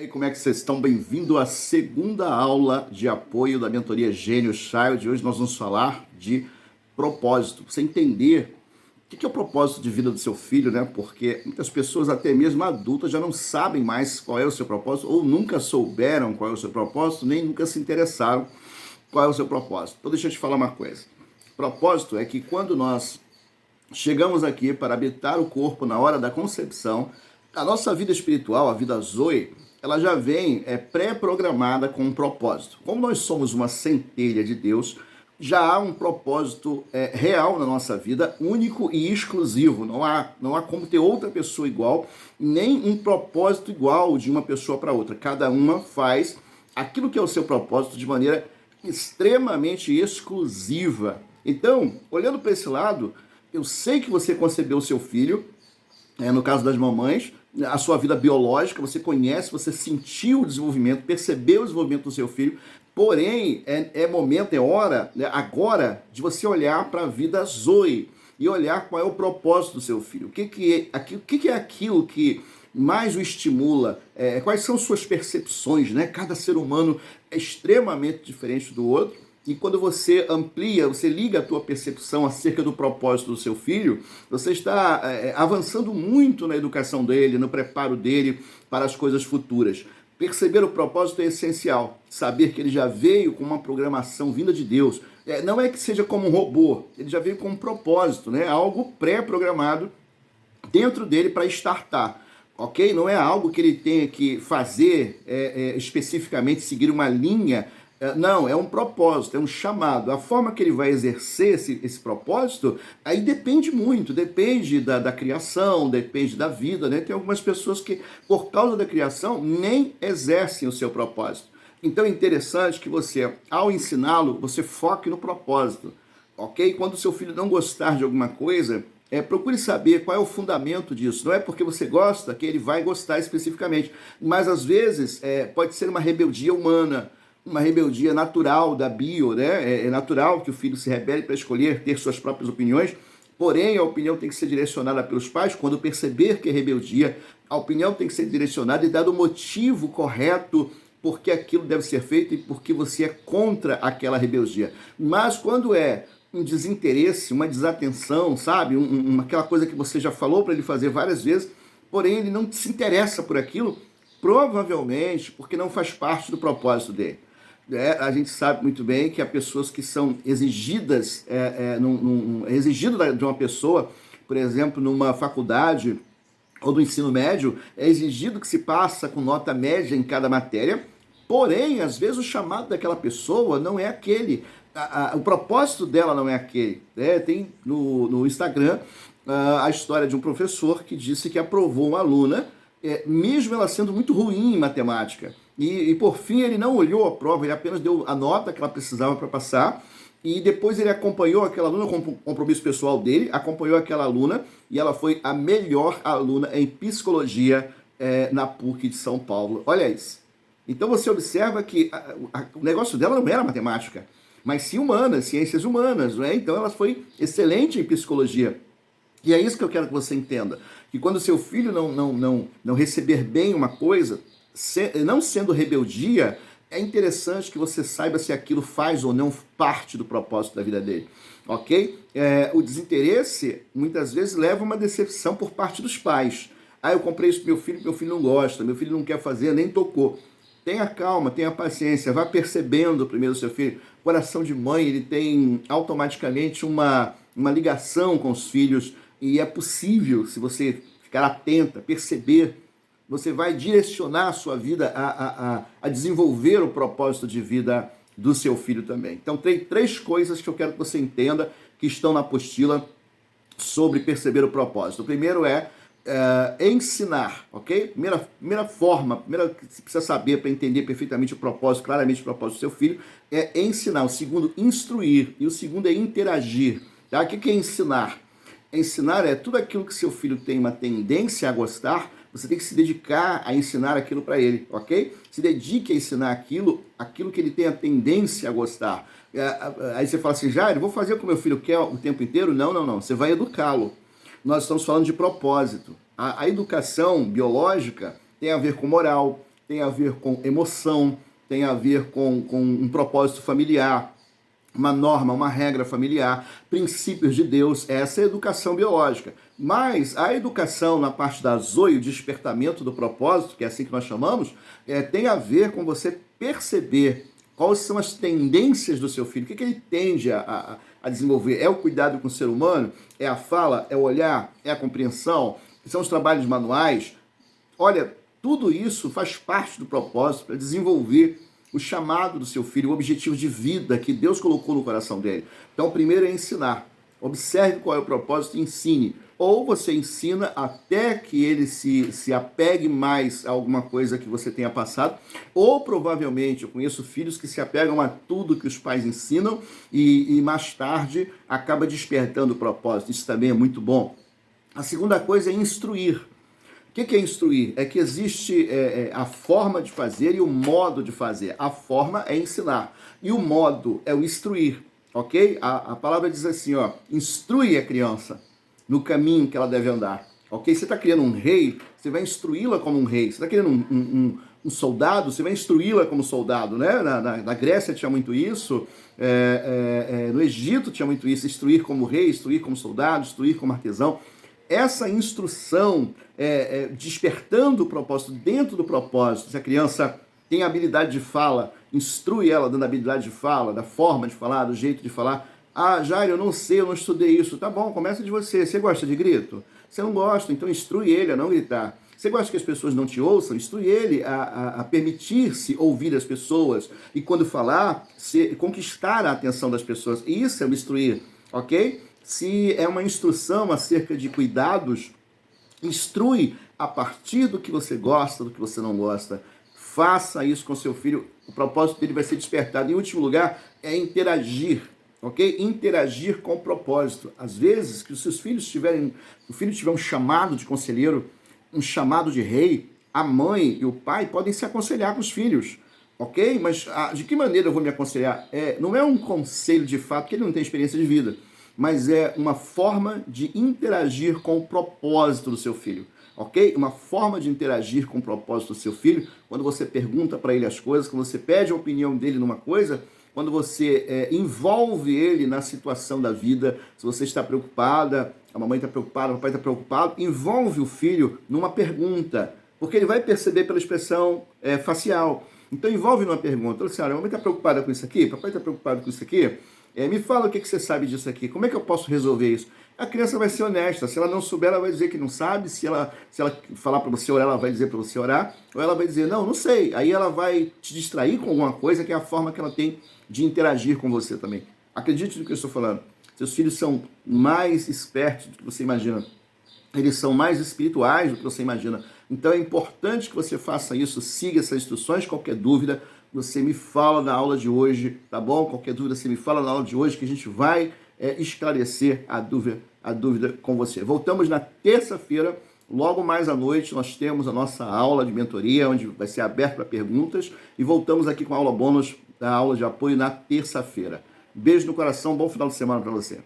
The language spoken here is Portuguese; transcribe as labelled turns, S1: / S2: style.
S1: E aí, como é que vocês estão? Bem-vindo à segunda aula de apoio da mentoria Gênio Child. Hoje nós vamos falar de propósito. Você entender o que é o propósito de vida do seu filho, né? Porque muitas pessoas, até mesmo adultas, já não sabem mais qual é o seu propósito, ou nunca souberam qual é o seu propósito, nem nunca se interessaram qual é o seu propósito. Então deixa eu te falar uma coisa. Propósito é que quando nós chegamos aqui para habitar o corpo na hora da concepção, a nossa vida espiritual, a vida Zoe, ela já vem pré-programada com um propósito. Como nós somos uma centelha de Deus, já há um propósito real na nossa vida, único e exclusivo. Não há como ter outra pessoa igual, nem um propósito igual de uma pessoa para outra. Cada uma faz aquilo que é o seu propósito de maneira extremamente exclusiva. Então, olhando para esse lado, eu sei que você concebeu o seu filho, no caso das mamães, a sua vida biológica, você conhece, você sentiu o desenvolvimento, percebeu o desenvolvimento do seu filho, porém, é momento, é hora, né, agora, de você olhar para a vida Zoe e olhar qual é o propósito do seu filho. O que é aquilo que mais o estimula? Quais são suas percepções, né? Cada ser humano é extremamente diferente do outro. E quando você amplia, você liga a tua percepção acerca do propósito do seu filho, você está avançando muito na educação dele, no preparo dele para as coisas futuras. Perceber o propósito é essencial. Saber que ele já veio com uma programação vinda de Deus. Não é que seja como um robô, ele já veio com um propósito, né? Algo pré-programado dentro dele para startar. Ok? Não é algo que ele tenha que fazer especificamente, seguir uma linha. Não, é um propósito, é um chamado. A forma que ele vai exercer esse propósito, aí depende muito, depende da criação, depende da vida, né? Tem algumas pessoas que, por causa da criação, nem exercem o seu propósito. Então é interessante que você, ao ensiná-lo, você foque no propósito, ok? Quando o seu filho não gostar de alguma coisa, procure saber qual é o fundamento disso. Não é porque você gosta que ele vai gostar especificamente, mas às vezes pode ser uma rebeldia humana, uma rebeldia natural da bio, né? É natural que o filho se rebele para escolher ter suas próprias opiniões, porém a opinião tem que ser direcionada pelos pais. Quando perceber que é rebeldia, a opinião tem que ser direcionada e dado o motivo correto porque aquilo deve ser feito e porque você é contra aquela rebeldia. Mas quando é um desinteresse, uma desatenção, sabe? Aquela coisa que você já falou para ele fazer várias vezes, porém ele não se interessa por aquilo, provavelmente porque não faz parte do propósito dele. A gente sabe muito bem que há pessoas que são exigidas, exigido de uma pessoa, por exemplo, numa faculdade ou do ensino médio, é exigido que se passa com nota média em cada matéria, porém, às vezes o chamado daquela pessoa não é aquele, o propósito dela não é aquele. Tem no Instagram a história de um professor que disse que aprovou uma aluna, mesmo ela sendo muito ruim em matemática. E por fim ele não olhou a prova, ele apenas deu a nota que ela precisava para passar, e depois ele acompanhou aquela aluna com o compromisso pessoal dele, acompanhou aquela aluna, e ela foi a melhor aluna em psicologia na PUC de São Paulo. Olha isso. Então você observa que o negócio dela não era matemática, mas sim humanas, ciências humanas, não é? Então ela foi excelente em psicologia. E é isso que eu quero que você entenda, que quando seu filho não receber bem uma coisa, não sendo rebeldia, é interessante que você saiba se aquilo faz ou não parte do propósito da vida dele, ok? O desinteresse, muitas vezes, leva a uma decepção por parte dos pais. Eu comprei isso pro meu filho não gosta, meu filho não quer fazer, nem tocou. Tenha calma, tenha paciência, vá percebendo primeiro o seu filho. O coração de mãe, ele tem automaticamente uma ligação com os filhos, e é possível, se você ficar atenta, perceber, você vai direcionar a sua vida a desenvolver o propósito de vida do seu filho também. Então tem 3 coisas que eu quero que você entenda que estão na apostila sobre perceber o propósito. O primeiro é ensinar, ok? Primeira forma, que você precisa saber para entender perfeitamente o propósito, claramente o propósito do seu filho, é ensinar. O segundo, instruir. E o segundo é interagir. Tá? O que é ensinar? Ensinar é tudo aquilo que seu filho tem uma tendência a gostar, você tem que se dedicar a ensinar aquilo para ele, ok? Se dedique a ensinar aquilo que ele tem a tendência a gostar. Aí você fala assim, Jair, vou fazer o que meu filho quer o tempo inteiro? Não. Você vai educá-lo. Nós estamos falando de propósito. A educação biológica tem a ver com moral, tem a ver com emoção, tem a ver com um propósito familiar, uma norma, uma regra familiar, princípios de Deus. Essa é a educação biológica. Mas a educação na parte da zoe, o despertamento do propósito, que é assim que nós chamamos, tem a ver com você perceber quais são as tendências do seu filho, o que ele tende a desenvolver. É o cuidado com o ser humano? É a fala? É o olhar? É a compreensão? São os trabalhos manuais? Olha, tudo isso faz parte do propósito para desenvolver o chamado do seu filho, o objetivo de vida que Deus colocou no coração dele. Então, o primeiro é ensinar. Observe qual é o propósito e ensine. Ou você ensina até que ele se apegue mais a alguma coisa que você tenha passado, ou provavelmente, eu conheço filhos que se apegam a tudo que os pais ensinam e mais tarde acaba despertando o propósito. Isso também é muito bom. A segunda coisa é instruir. O que é instruir? É que existe a forma de fazer e o modo de fazer. A forma é ensinar e o modo é o instruir, ok? A palavra diz assim, ó, instrui a criança no caminho que ela deve andar, ok? Você está criando um rei, você vai instruí-la como um rei. Você está criando um soldado, você vai instruí-la como soldado, né? Na Grécia tinha muito isso, no Egito tinha muito isso, instruir como rei, instruir como soldado, instruir como artesão. Essa instrução, despertando o propósito, dentro do propósito, se a criança tem habilidade de fala, instrui ela dando habilidade de fala, da forma de falar, do jeito de falar. Ah, Jair, eu não sei, eu não estudei isso. Tá bom, começa de você. Você gosta de grito? Você não gosta, então instrui ele a não gritar. Você gosta que as pessoas não te ouçam? Instrui ele a permitir-se ouvir as pessoas e quando falar, conquistar a atenção das pessoas. Isso é o instruir, ok? Se é uma instrução acerca de cuidados, instrui a partir do que você gosta, do que você não gosta. Faça isso com seu filho, o propósito dele vai ser despertado. Em último lugar, é interagir, ok? Interagir com o propósito. Às vezes, que os seus filhos tiverem, o filho tiver um chamado de conselheiro, um chamado de rei, a mãe e o pai podem se aconselhar com os filhos, ok? Mas de que maneira eu vou me aconselhar? Não é um conselho de fato, porque ele não tem experiência de vida, mas é uma forma de interagir com o propósito do seu filho, ok? Uma forma de interagir com o propósito do seu filho, quando você pergunta para ele as coisas, quando você pede a opinião dele numa coisa, quando você envolve ele na situação da vida, se você está preocupada, a mamãe está preocupada, o papai está preocupado, envolve o filho numa pergunta, porque ele vai perceber pela expressão facial. Então envolve numa pergunta, senhora, a mamãe está preocupada com isso aqui? Papai está preocupado com isso aqui? Me fala o que você sabe disso aqui, como é que eu posso resolver isso? A criança vai ser honesta, se ela não souber, ela vai dizer que não sabe, se ela falar para você orar, ela vai dizer para você orar, ou ela vai dizer, não sei, aí ela vai te distrair com alguma coisa, que é a forma que ela tem de interagir com você também. Acredite no que eu estou falando, seus filhos são mais espertos do que você imagina, eles são mais espirituais do que você imagina, então é importante que você faça isso, siga essas instruções, qualquer dúvida, você me fala na aula de hoje, tá bom? Qualquer dúvida, você me fala na aula de hoje que a gente vai esclarecer a dúvida com você. Voltamos na terça-feira, logo mais à noite, nós temos a nossa aula de mentoria, onde vai ser aberto para perguntas, e voltamos aqui com a aula bônus da aula de apoio na terça-feira. Beijo no coração, bom final de semana para você.